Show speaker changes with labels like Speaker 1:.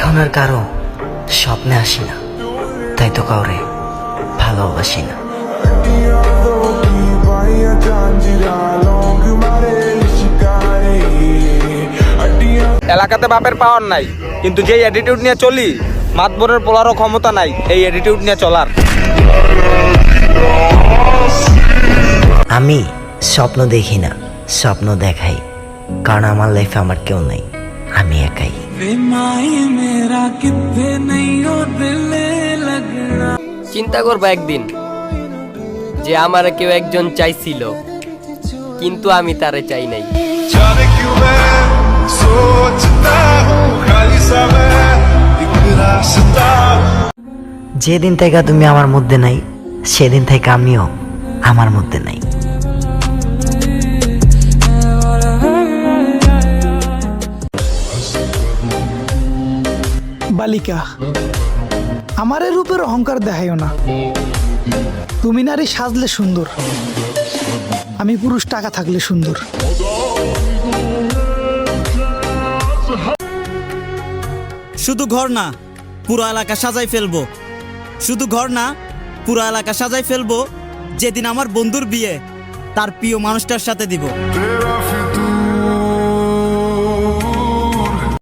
Speaker 1: এখন আর কারো স্বপ্নে আসি না, তাই তো কাউরে ভালোবাসি না।
Speaker 2: এলাকাতে বাপের পাওয়ার নাই, কিন্তু যেই অ্যাটিটিউড নিয়ে চলি মাতবরের পোলারও ক্ষমতা নাই এই অ্যাটিটিউড নিয়ে চলার।
Speaker 1: আমি স্বপ্ন দেখি না, স্বপ্ন দেখাই, কারণ আমার লাইফে আমার কেউ নাই, আমি একাই।
Speaker 3: চিন্তা করবা একদিন যে আমার কেউ একজন চাইছিল, কিন্তু আমি তারে চাই নাই।
Speaker 1: যেদিন থেকে তুমি আমার মধ্যে নাই, সেদিন থেকে আমিও আমার মধ্যে নাই।
Speaker 4: বালিকা, আমারে রূপের অহংকার দেখাইও না। তুমি নারী সাজলে সুন্দর, আমি পুরুষ টাকা থাকলে সুন্দর।
Speaker 5: শুধু ঘর না, পুরো এলাকা সাজাই ফেলবো। শুধু ঘর না, পুরো এলাকা সাজাই ফেলবো যেদিন আমার বন্ধুর বিয়ে তার প্রিয় মানুষটার সাথে দিব।